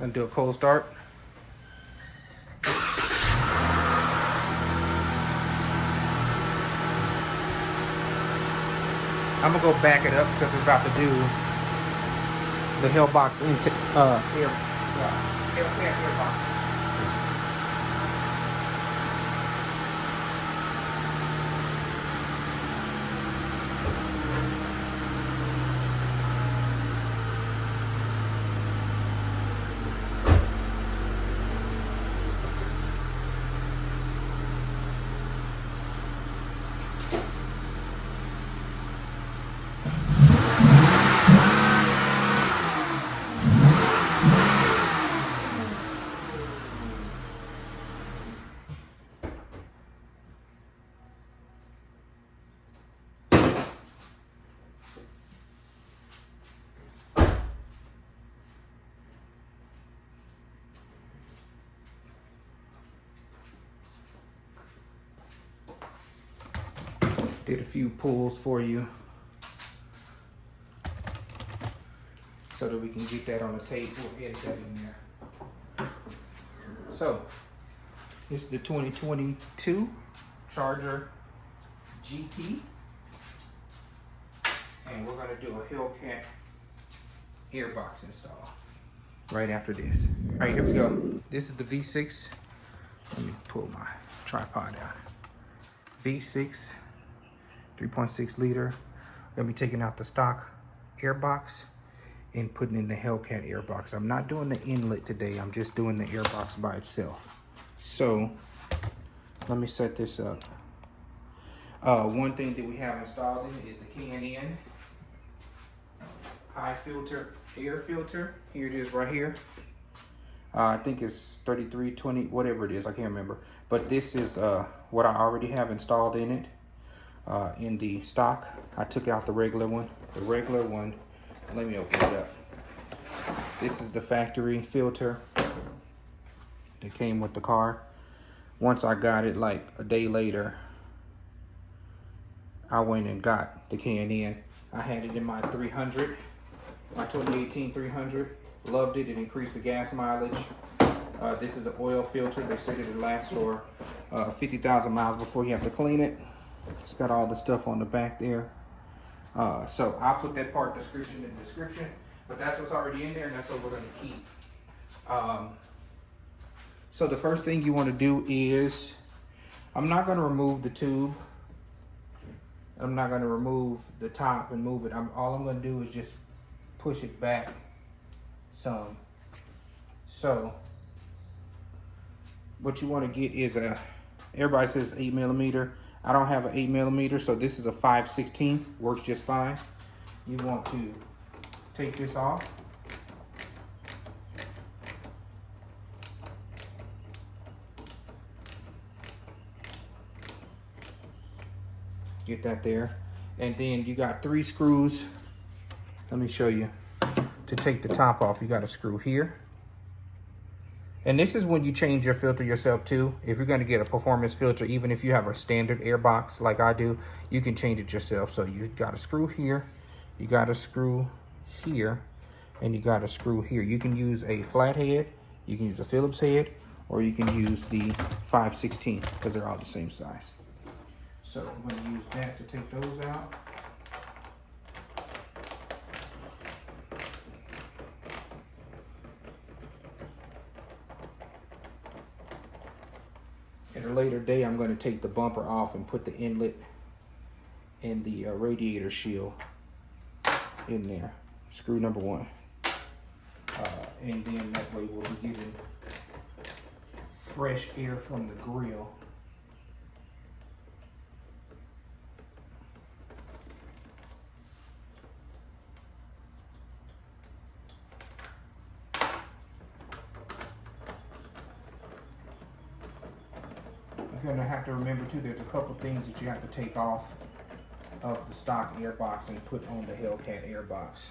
Gonna do a cold start. I'm gonna go back it up because we're about to do the Hellbox Hellcat Airbox. Did a few pulls for you so that we can get that on the tape. We'll edit that in there. So this is the 2022 Charger GT, and we're gonna do a Hellcat Airbox install right after this. All right, here we go. This is the V6. Let me pull my tripod out. V6. 3.6 liter. Gonna be taking out the stock Airbox and putting in the Hellcat Airbox. I'm not doing the inlet today. I'm just doing the Airbox by itself. So let me set this up. One thing that we have installed in it is the Can-In high filter air filter. Here it is right here. I think it's 3320, whatever it is. I can't remember. But this is what I already have installed in it. In the stock, I took out the regular one. The regular one, let me open it up. This is the factory filter that came with the car. Once I got it, like a day later, I went and got the Can-In. I had it in my 300, my 2018 300. Loved it. It increased the gas mileage. This is an oil filter. They said it would last for 50,000 miles before you have to clean it. It's got all the stuff on the back there. So I'll put that part description in the description, but that's what's already in there, and that's what we're going to keep. So the first thing you want to do is, I'm not going to remove the tube. I'm not going to remove the top and move it. All I'm going to do is just push it back some. So what you want to get is everybody says 8mm. I don't have an 8mm, so this is a 5/16. Works just fine. You want to take this off. Get that there. And then you got 3 screws. Let me show you. To take the top off, you got a screw here. And this is when you change your filter yourself too. If you're gonna get a performance filter, even if you have a standard Airbox like I do, you can change it yourself. So you got a screw here, you got a screw here, and you got a screw here. You can use a flathead, you can use a Phillips head, or you can use the 5/16 because they're all the same size. So I'm gonna use that to take those out. At a later day, I'm going to take the bumper off and put the inlet and the radiator shield in there. Screw number 1. And then that way we'll be getting fresh air from the grill. You're gonna have to remember too, there's a couple things that you have to take off of the stock Airbox and put on the Hellcat Airbox.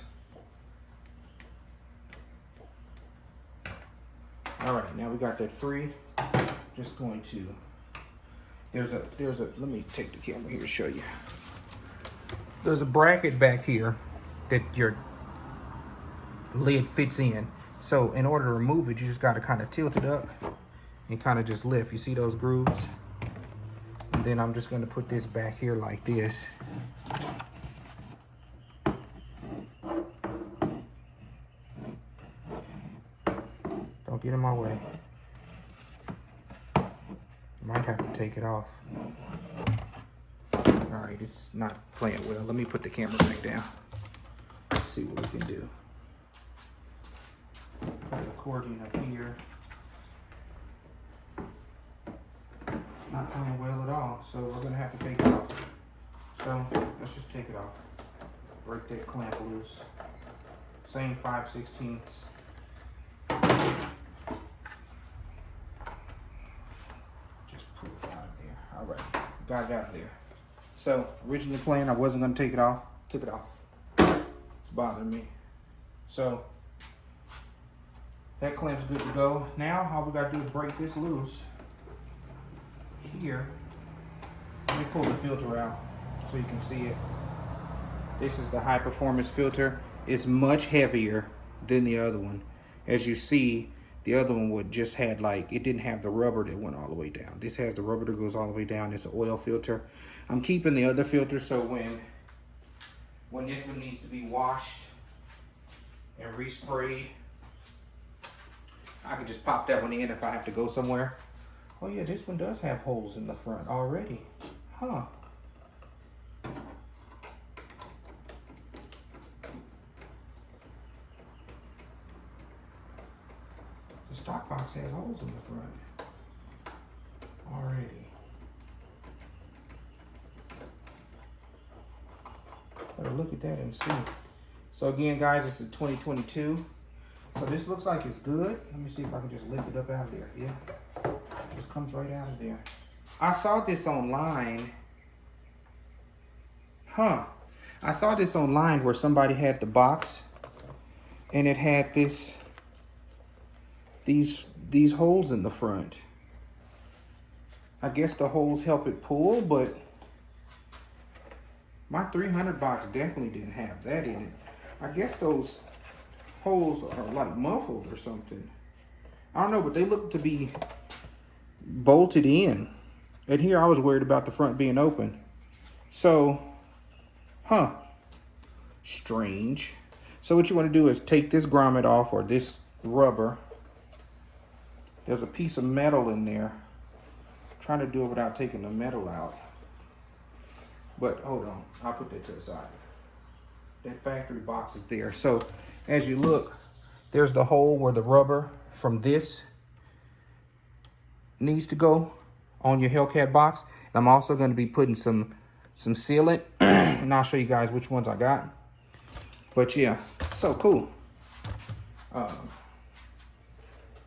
All right, now we got that free. Just going to, there's a, let me take the camera here to show you. There's a bracket back here that your lid fits in. So in order to remove it, you just got to kind of tilt it up and kind of just lift. You see those grooves? And then I'm just going to put this back here like this. Don't get in my way. Might have to take it off. All right, it's not playing well. Let me put the camera back down. See what we can do. Got the accordion up here. It's not playing well at all, so we're gonna have to take it off. So let's just take it off. Break that clamp loose. Same 5/16. Just pull it out of there. All right, got it out of there. So originally planned, I wasn't gonna take it off. Took it off. It's bothering me. So that clamp's good to go. Now all we gotta do is break this loose here. Let me pull the filter out so you can see it. This is the high performance filter. It's much heavier than the other one. As you see, the other one would just had like, it didn't have the rubber that went all the way down. This has the rubber that goes all the way down. It's an oil filter. I'm keeping the other filter so when this one needs to be washed and resprayed, I can just pop that one in if I have to go somewhere. Oh yeah, this one does have holes in the front already. Huh. The stock box has holes in the front already. Better look at that and see. So again, guys, this is 2022. So this looks like it's good. Let me see if I can just lift it up out of there. Yeah, just comes right out of there. I saw this online. Huh. I saw this online where somebody had the box and it had these holes in the front. I guess the holes help it pull, but my 300 box definitely didn't have that in it. I guess those holes are like muffled or something. I don't know, but they look to be bolted in. And here I was worried about the front being open. So, huh, strange. So what you want to do is take this grommet off, or this rubber. There's a piece of metal in there. I'm trying to do it without taking the metal out. But hold on, I'll put that to the side. That factory box is there. So as you look, there's the hole where the rubber from this needs to go on your Hellcat box. And I'm also going to be putting some sealant, and I'll show you guys which ones I got. But yeah, so cool.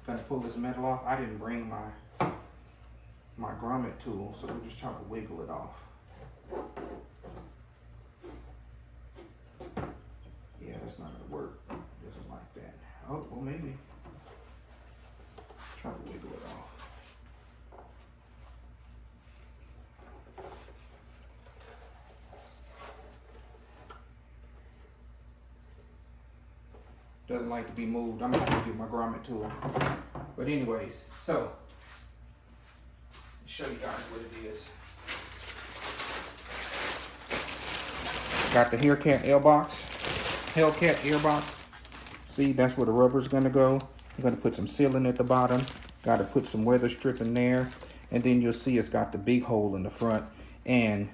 Gonna pull this metal off. I didn't bring my grommet tool, so we're just trying to wiggle it off. Yeah, that's not gonna work. It doesn't like that. Oh, well maybe. Try to wiggle it off. Doesn't like to be moved. I'm gonna have to get my grommet tool. But anyways, so show you guys what it is. Got the Hellcat Airbox. See, that's where the rubber's gonna go. I'm gonna put some sealant at the bottom. Got to put some weather strip in there, and then you'll see it's got the big hole in the front. And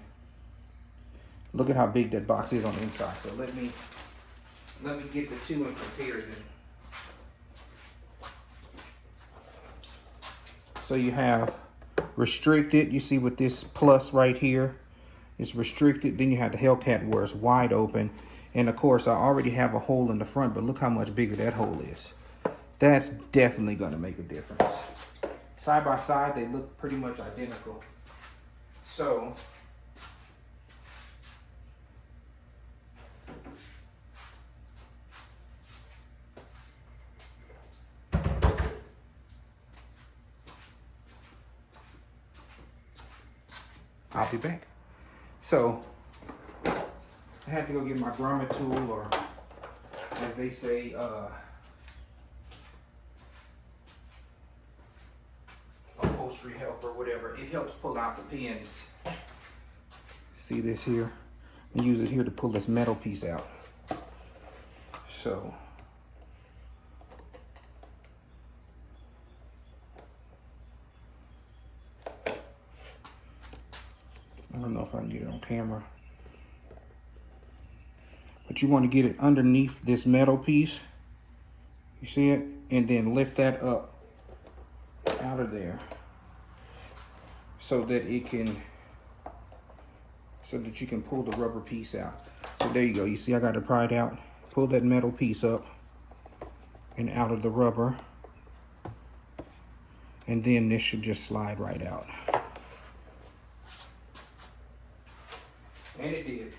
look at how big that box is on the inside. So let me get the two and compare them. So you have restricted. You see with this plus right here, it's restricted. Then you have the Hellcat where it's wide open. And of course, I already have a hole in the front, but look how much bigger that hole is. That's definitely going to make a difference. Side by side, they look pretty much identical. So I'll be back. So I had to go get my grommet tool, or as they say, upholstery help or whatever, it helps pull out the pins. See this here? I use it here to pull this metal piece out. So I don't know if I can get it on camera, but you want to get it underneath this metal piece. You see it? And then lift that up out of there so that it can, so that you can pull the rubber piece out. So there you go. You see I got it pried out. Pull that metal piece up and out of the rubber. And then this should just slide right out. And it did.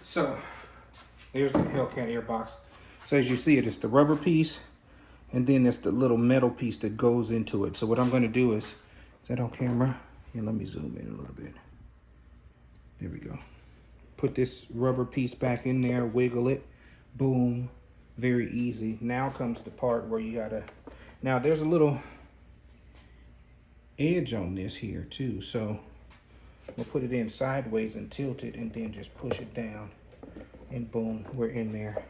So there's the Hellcat Airbox. So as you see it, it's the rubber piece, and then it's the little metal piece that goes into it. So what I'm going to do is that on camera? Yeah, let me zoom in a little bit. There we go. Put this rubber piece back in there, wiggle it, boom, very easy. Now comes the part where you gotta, now there's a little edge on this here too, so we'll put it in sideways and tilt it and then just push it down and boom, we're in there.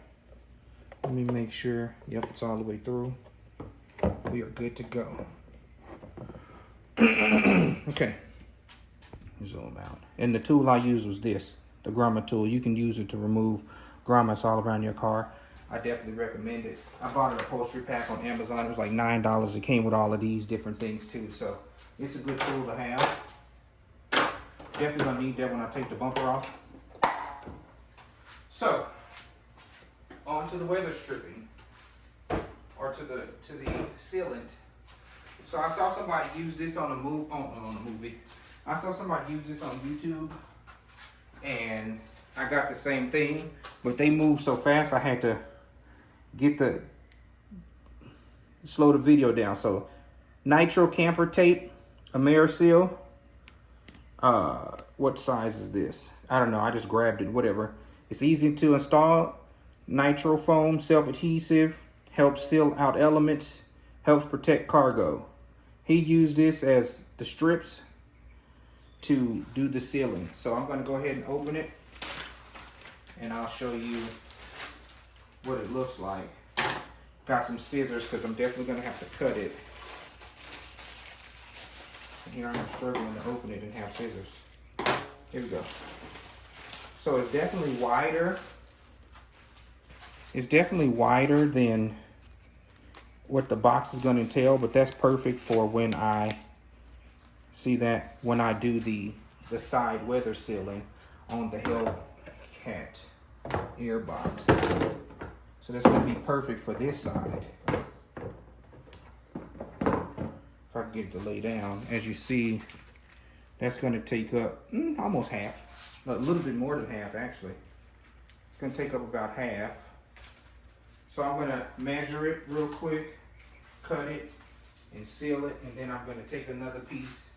Let me make sure, yep, it's all the way through. We are good to go. Okay, zoom out. And the tool I used was this, the grommet tool. You can use it to remove grommets all around your car. I definitely recommend it. I bought an upholstery pack on Amazon. It was like $9. It came with all of these different things too. So it's a good tool to have. Definitely gonna need that when I take the bumper off. So on to the weather stripping, or to the sealant. So I saw somebody use this on a movie. I saw somebody use this on YouTube, and I got the same thing, but they moved so fast I had to slow the video down. So nitro camper tape, Ameriseal. What size is this? I don't know. I just grabbed it. Whatever. It's easy to install. Nitro foam, self-adhesive, helps seal out elements, helps protect cargo. He used this as the strips to do the sealing. So I'm going to go ahead and open it, and I'll show you what it looks like. Got some scissors because I'm definitely going to have to cut it. And here I'm struggling to open it and have scissors. Here we go. So it's definitely wider. It's definitely wider than what the box is going to entail, but that's perfect for when I see that when I do the side weather sealing on the Hellcat Airbox. So that's going to be perfect for this side. If I can get it to lay down, as you see, that's going to take up almost half, a little bit more than half actually. It's going to take up about half. So I'm going to measure it real quick, cut it, and seal it, and then I'm going to take another piece.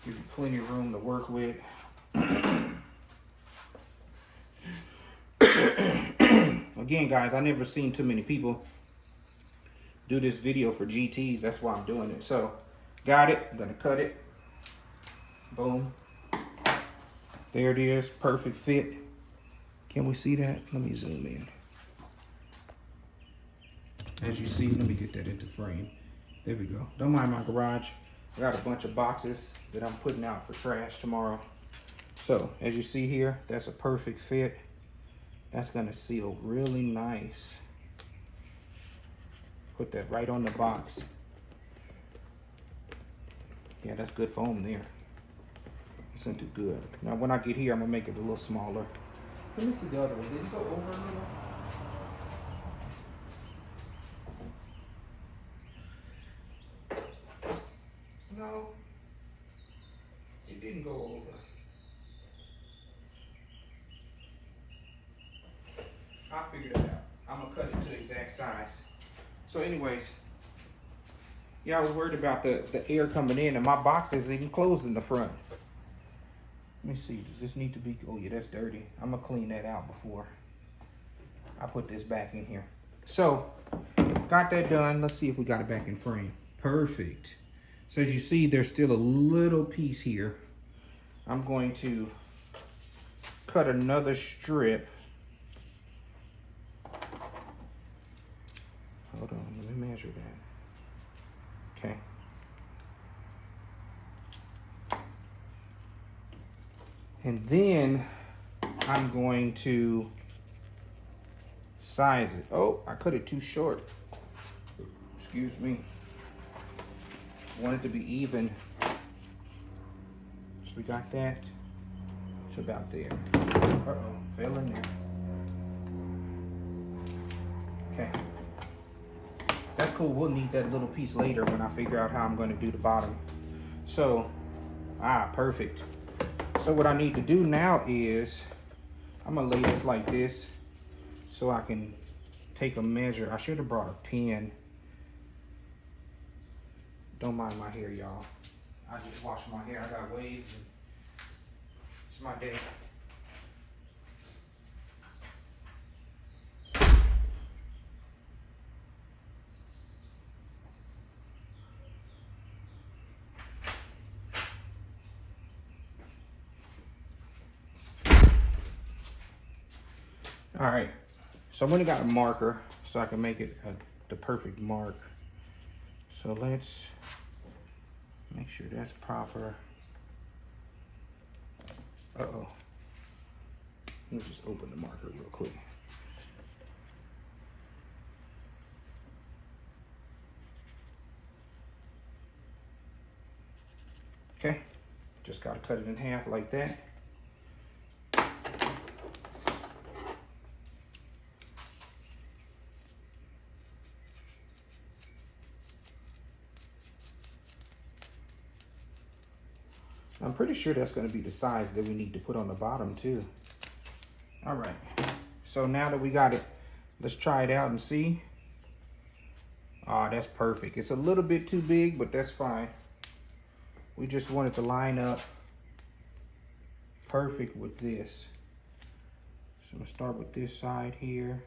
Give you plenty of room to work with. Again, guys, I never seen too many people do this video for GTs. That's why I'm doing it. So, got it. I'm going to cut it. Boom. There it is. Perfect fit. Can we see that? Let me zoom in. As you see, let me get that into frame. There we go. Don't mind my garage. I got a bunch of boxes that I'm putting out for trash tomorrow. So, as you see here, that's a perfect fit. That's gonna seal really nice. Put that right on the box. Yeah, that's good foam there. It's gonna do good. Now, when I get here, I'm gonna make it a little smaller. Let me see the other one. Did it go over a little? No, it didn't go over. I figured it out. I'm gonna cut it to the exact size. So anyways, yeah, I was worried about the air coming in, and my box isn't even closed in the front. Let me see, does this need to be, oh yeah, that's dirty. I'm gonna clean that out before I put this back in here. So, got that done. Let's see if we got it back in frame. Perfect. So as you see, there's still a little piece here. I'm going to cut another strip. Hold on, let me measure that. Okay. And then I'm going to size it. Oh, I cut it too short. Excuse me. I want it to be even. So we got that. It's about there. Uh-oh, fell in there. Okay. That's cool. We'll need that little piece later when I figure out how I'm going to do the bottom. So, perfect. So what I need to do now is, I'm going to lay this like this so I can take a measure. I should have brought a pen. Don't mind my hair, y'all. I just washed my hair. I got waves. And it's my day. All right, so I'm gonna got a marker so I can make it the perfect mark. So let's make sure that's proper. Uh-oh. Let me just open the marker real quick. Okay, just gotta cut it in half like that. I'm pretty sure that's going to be the size that we need to put on the bottom too. All right, so now that we got it, let's try it out and see. Ah, that's perfect. It's a little bit too big, but that's fine. We just want it to line up perfect with this. So I'm gonna start with this side here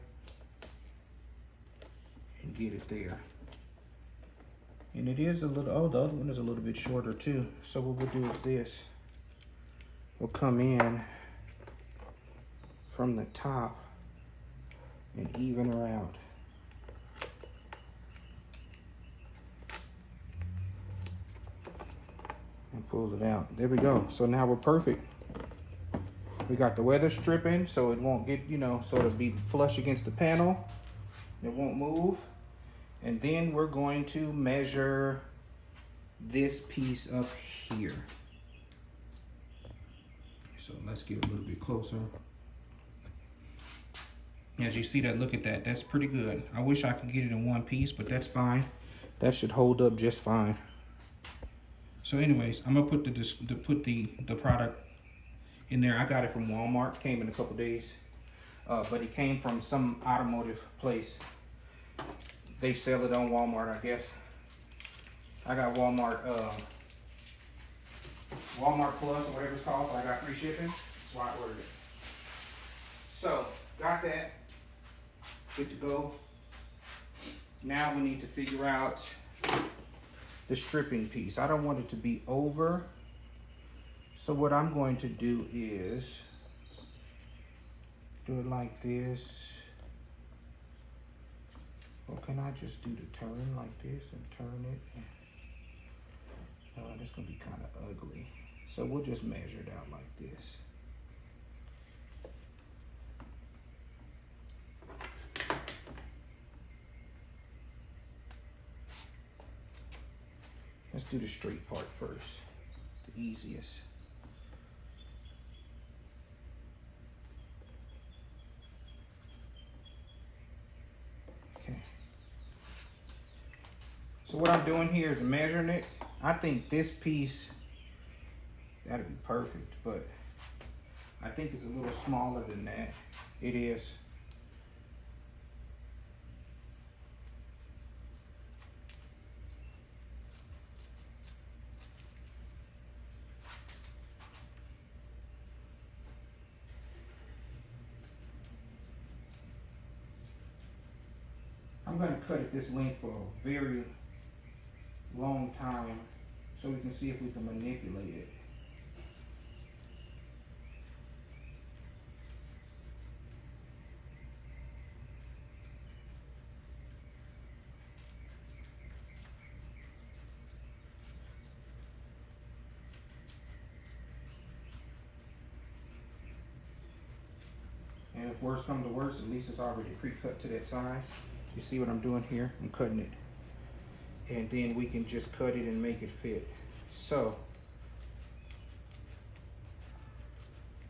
and get it there. And it is a little, oh, the other one is a little bit shorter too. So what we'll do is this. We'll come in from the top and even her out. And pull it out. There we go. So now we're perfect. We got the weather stripping so it won't get, you know, so it'll be flush against the panel. It won't move. And then we're going to measure this piece up here. So let's get a little bit closer. As you see that, look at that, that's pretty good. I wish I could get it in one piece, but that's fine. That should hold up just fine. So anyways, I'm gonna put the product in there. I got it from Walmart, came in a couple days, but it came from some automotive place. They sell it on Walmart, I guess. I got Walmart Plus or whatever it's called, so I got free shipping, so I ordered it. So, got that, good to go. Now we need to figure out the stripping piece. I don't want it to be over, so what I'm going to do is do it like this. Or can I just do the turn like this and turn it? That's gonna be kind of ugly. So we'll just measure it out like this. Let's do the straight part first, the easiest. So what I'm doing here is measuring it. I think this piece, that'll be perfect, but I think it's a little smaller than that. It is. going to cut it this length for a very long time so we can see if we can manipulate it. And if worse comes to worse, at least it's already pre-cut to that size. You see what I'm doing here? I'm cutting it. And then we can just cut it and make it fit. So,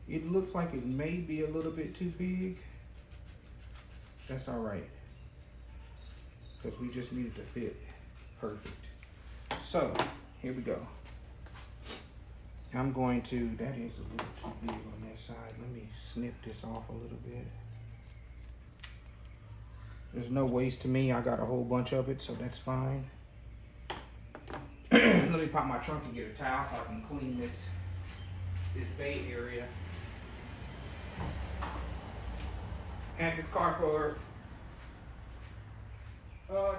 it looks like it may be a little bit too big. That's all right, because we just need it to fit perfect. So, here we go. I'm going to, that is a little too big on that side. Let me snip this off a little bit. There's no waste to me. I got a whole bunch of it, so that's fine. Let me pop my trunk and get a towel so I can clean this bay area. Had this car for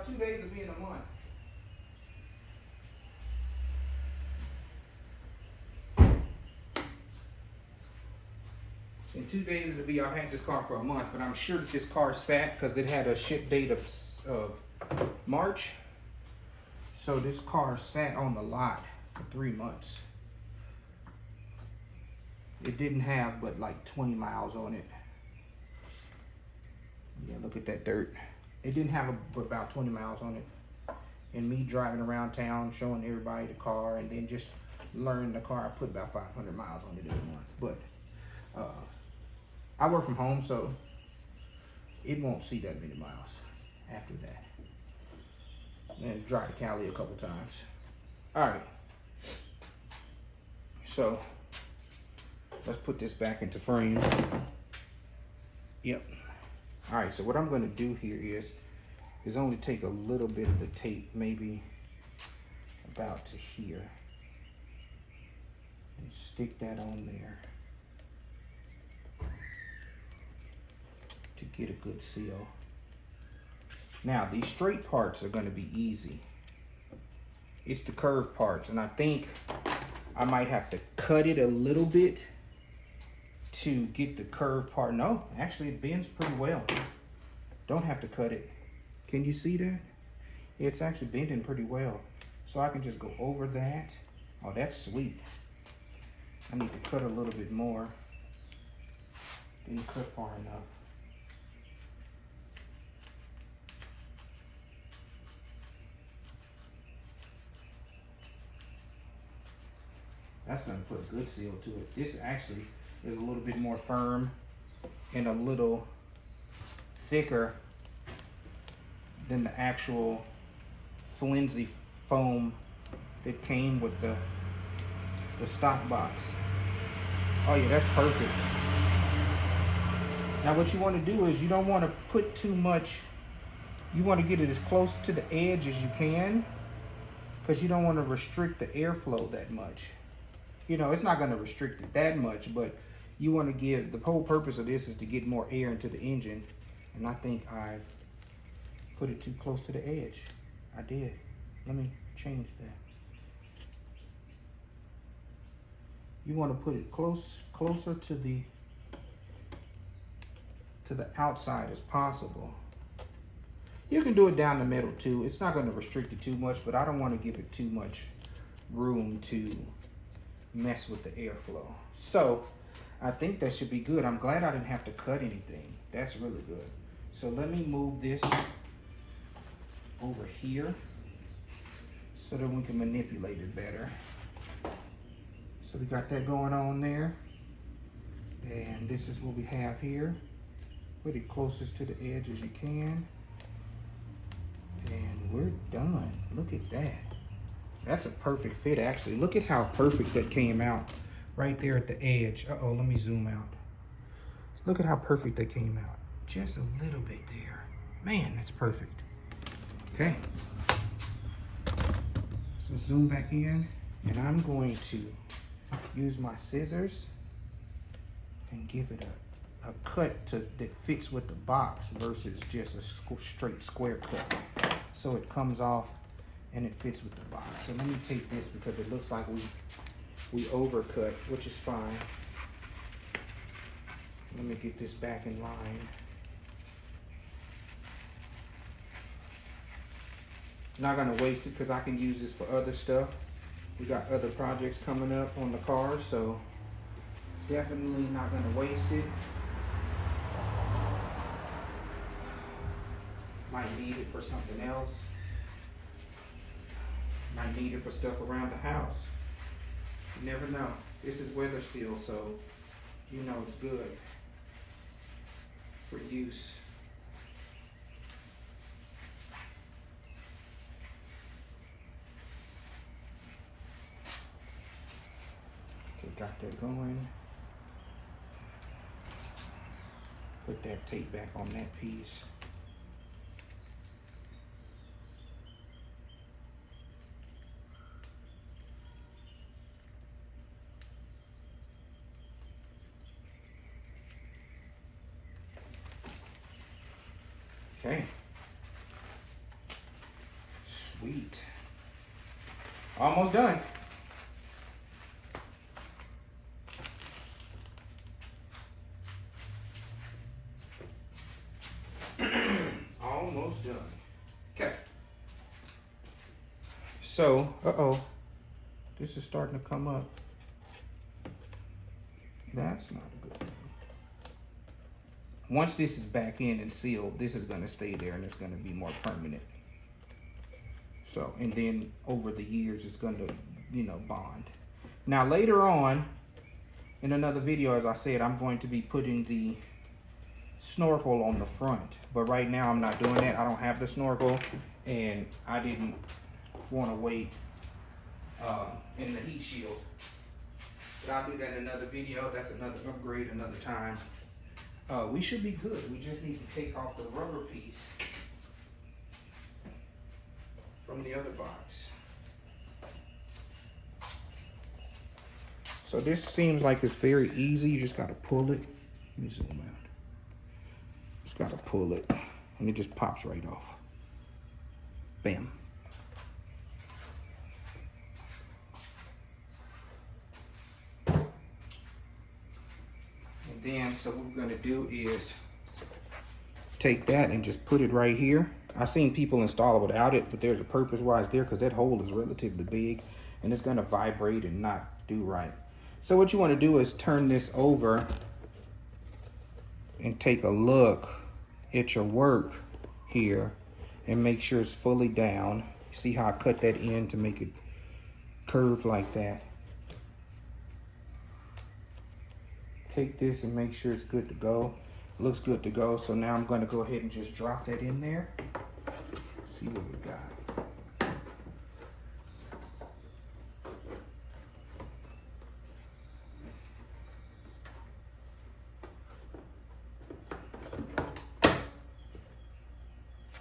2 days of being a month. In 2 days it'll be, I've had this car for a month, but I'm sure that this car sat because it had a ship date of March. So this car sat on the lot for 3 months. It didn't have but like 20 miles on it. Yeah, look at that dirt. It didn't have but about 20 miles on it. And me driving around town, showing everybody the car, and then just learning the car, I put about 500 miles on it every month. But I work from home, so it won't see that many miles after that. And drive to Cali a couple times. All right. So let's put this back into frame. Yep. All right, so what I'm going to do here is only take a little bit of the tape, maybe about to here, and stick that on there to get a good seal. Now, these straight parts are going to be easy. It's the curved parts, and I think I might have to cut it a little bit to get the curved part. No, actually it bends pretty well. Don't have to cut it. Can you see that? It's actually bending pretty well. So I can just go over that. Oh, that's sweet. I need to cut a little bit more. Didn't cut far enough. That's gonna put a good seal to it. This actually is a little bit more firm and a little thicker than the actual flimsy foam that came with the stock box. Oh yeah, that's perfect. Now what you want to do is you don't want to put too much. You want to get it as close to the edge as you can, because you don't want to restrict the airflow that much. You know, it's not going to restrict it that much, but you want to give, the whole purpose of this is to get more air into the engine. And I think I put it too close to the edge. I did. Let me change that. You want to put it closer to the outside as possible. You can do it down the middle too. It's not going to restrict it too much, but I don't want to give it too much room to mess with the airflow. So I think that should be good. I'm glad I didn't have to cut anything. That's really good. So let me move this over here so that we can manipulate it better. So we got that going on there. And this is what we have here. Put it closest to the edge as you can. And we're done. Look at that. That's a perfect fit, actually. Look at how perfect that came out right there at the edge. Uh-oh, let me zoom out. Look at how perfect that came out. Just a little bit there. Man, that's perfect. Okay. So zoom back in, and I'm going to use my scissors and give it a cut that fits with the box versus just a straight square cut. So it comes off and it fits with the box. So let me take this because it looks like we overcut, which is fine. Let me get this back in line. Not gonna waste it because I can use this for other stuff. We got other projects coming up on the car, so definitely not gonna waste it. Might need it for something else. Might need it for stuff around the house. You never know. This is weather sealed, so you know it's good for use. Okay, got that going. Put that tape back on that piece. Okay. Sweet. Almost done. Almost done. Okay. So, this is starting to come up. That's not a good thing. Once this is back in and sealed, this is going to stay there and it's going to be more permanent. So, and then over the years, it's going to, you know, bond. Now, later on, in another video, as I said, I'm going to be putting the snorkel on the front. But right now, I'm not doing that. I don't have the snorkel, and I didn't want to wait in the heat shield. But I'll do that in another video. That's another upgrade, another time. We should be good. We just need to take off the rubber piece from the other box. So this seems like it's very easy. You just gotta pull it. Let me zoom out. Just gotta pull it and it just pops right off. Bam. Then, so what we're gonna do is take that and just put it right here. I've seen people install it without it, but there's a purpose why it's there, because that hole is relatively big and it's gonna vibrate and not do right. So what you wanna do is turn this over and take a look at your work here and make sure it's fully down. See how I cut that in to make it curve like that. Take this and make sure it's good to go. Looks good to go. So now I'm going to go ahead and just drop that in there. See what we got.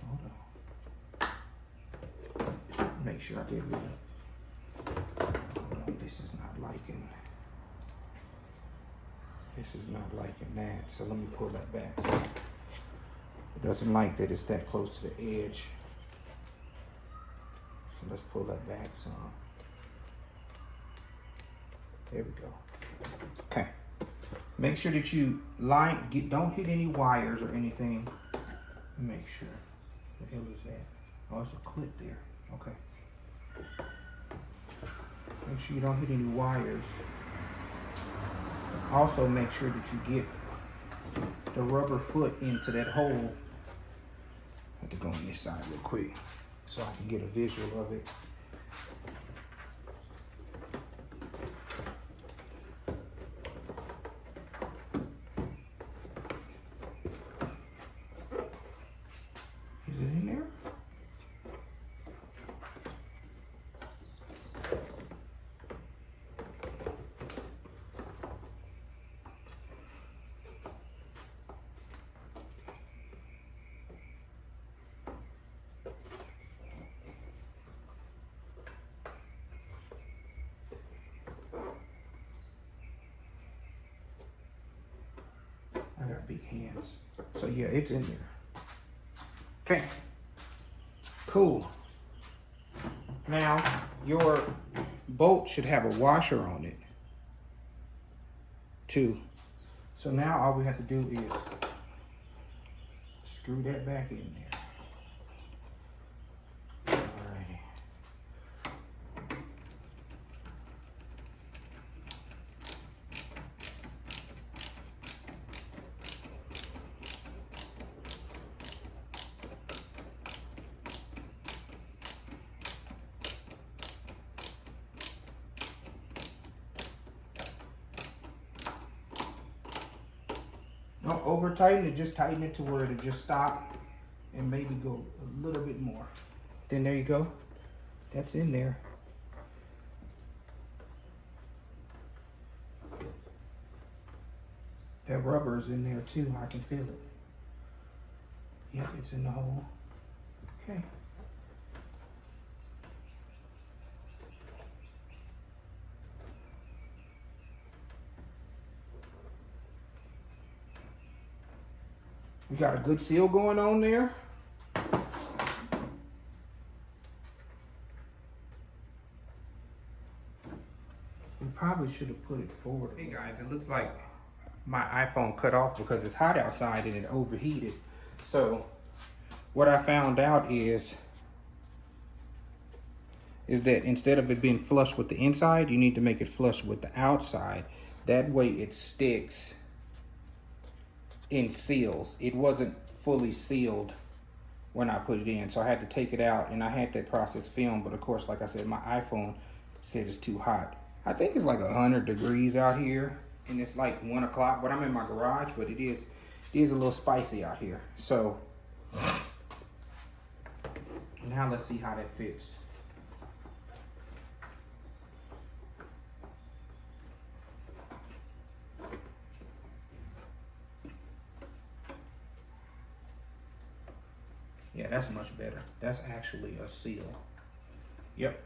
Hold on. Make sure I get rid of. Hold on, this is not liking. This is not liking that, so let me pull that back. So it doesn't like that it's that close to the edge. So let's pull that back some. There we go. Okay. Make sure that you don't hit any wires or anything. Make sure. What the hell is that? Oh, it's a clip there. Okay. Make sure you don't hit any wires. Also make sure that you get the rubber foot into that hole. I have to go on this side real quick so I can get a visual of it. Is it in there? ends. So yeah, it's in there. Okay, cool. Now, your bolt should have a washer on it, too. So now all we have to do is screw that back in there. Alrighty. Don't over tighten it, just tighten it to where it'll just stop and maybe go a little bit more. Then there you go. That's in there. That rubber is in there too, I can feel it. Yep, it's in the hole. Okay. We got a good seal going on there. We probably should have put it forward. Hey guys, it looks like my iPhone cut off because it's hot outside and it overheated. So what I found out is that instead of it being flush with the inside, you need to make it flush with the outside. That way it sticks and seals. It wasn't fully sealed when I put it in, so I had to take it out, and I had that process filmed, but of course, like I said, my iPhone said it's too hot. I think it's like 100 degrees out here, and it's like 1 o'clock, but I'm in my garage, but it is a little spicy out here. So now let's see how that fits. Yeah, that's much better. That's actually a seal. Yep.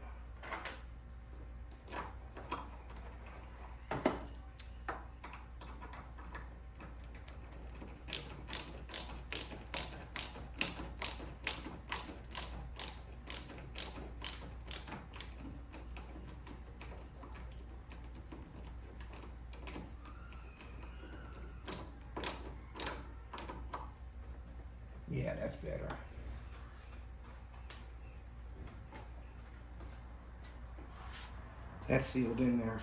Yeah, that's better. That's sealed in there.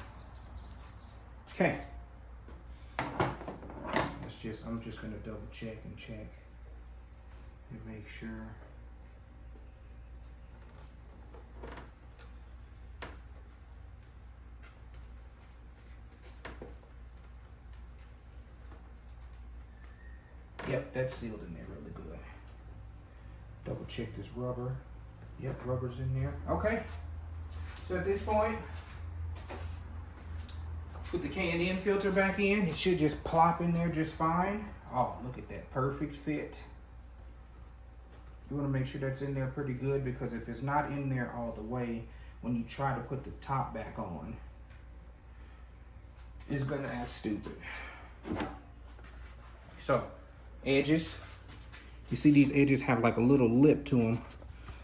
Okay. I'm just gonna double check and make sure. Yep, that's sealed in there really good. Double check this rubber. Yep, rubber's in there. Okay. So at this point, put the K&N filter back in. It should just plop in there just fine. Oh, look at that, perfect fit. You want to make sure that's in there pretty good, because if it's not in there all the way, when you try to put the top back on, it's gonna act stupid. So, edges. You see these edges have like a little lip to them.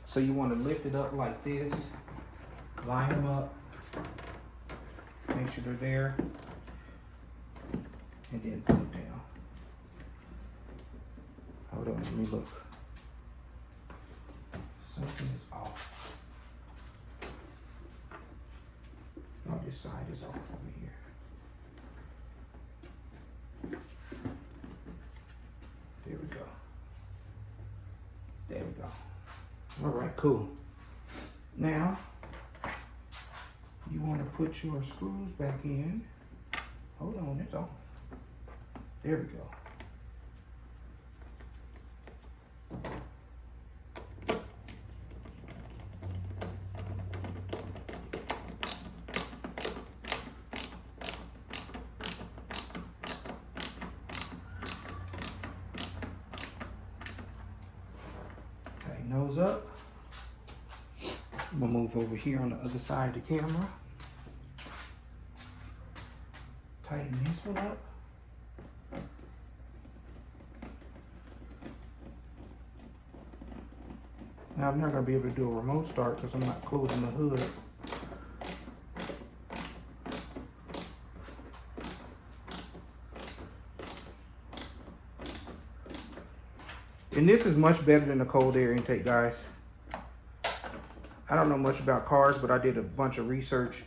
So you want to lift it up like this, line them up, make sure they're there, and then put it down. Hold on, let me look. Something is off. No, this side is off over here. There we go. There we go. All right, cool. Now, you want to put your screws back in. Hold on, it's off. There we go. Okay, nose up. I'm gonna move over here on the other side of the camera. Tighten this one up. Now I'm not gonna be able to do a remote start because I'm not closing the hood. And this is much better than the cold air intake, guys. I don't know much about cars, but I did a bunch of research,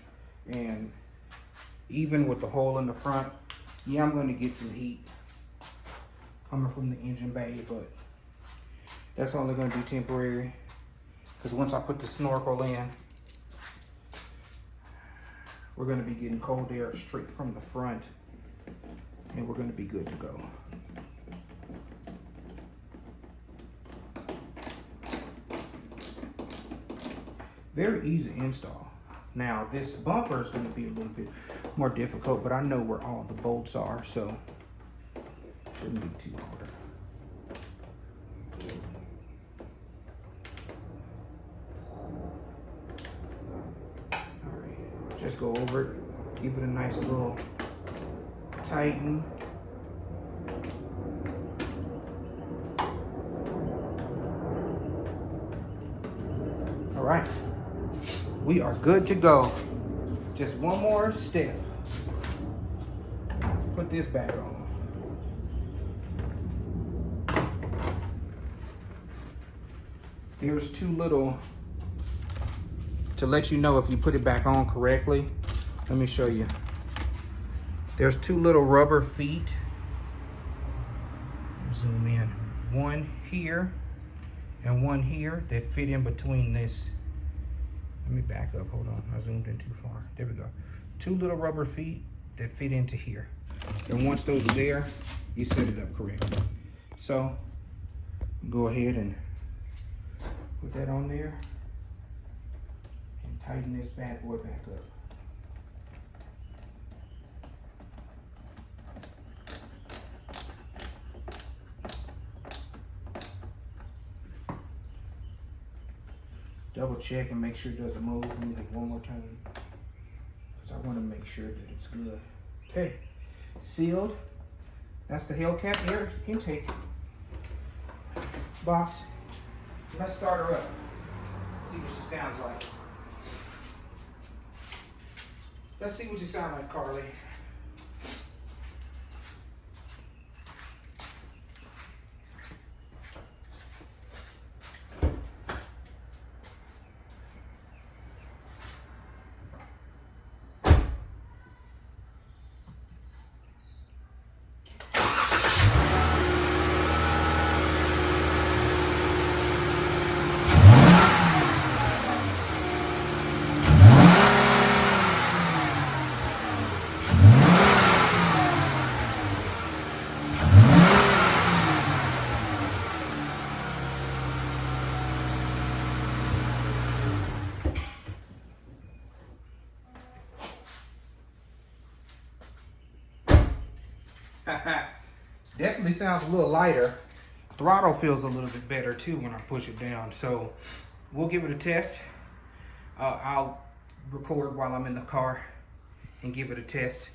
and even with the hole in the front, yeah, I'm gonna get some heat coming from the engine bay, but that's only gonna be temporary, because once I put the snorkel in, we're gonna be getting cold air straight from the front, and we're gonna be good to go. Very easy install. Now this bumper is going to be a little bit more difficult, but I know where all the bolts are, so it shouldn't be too hard. Alright, just go over it, give it a nice little tighten. Alright. We are good to go. Just one more step. Put this back on. There's two little, to let you know if you put it back on correctly, let me show you. There's two little rubber feet. Zoom in. One here and one here that fit in between this. Let me back up, hold on, I zoomed in too far. There we go. Two little rubber feet that fit into here. And once those are there, you set it up correctly. So, go ahead and put that on there and tighten this bad boy back up. Double check and make sure it doesn't move. Let me do one more time, because I want to make sure that it's good. Okay, sealed. That's the Hellcat air intake box. Let's start her up. See what she sounds like. Let's see what you sound like, Carly. Definitely sounds a little lighter. Throttle feels a little bit better too when I push it down. So we'll give it a test. I'll record while I'm in the car and give it a test.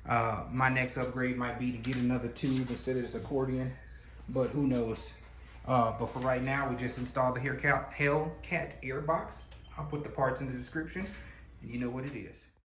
My next upgrade might be to get another tube instead of this accordion, but who knows. But for right now, we just installed the Hellcat Airbox. I'll put the parts in the description, and you know what it is.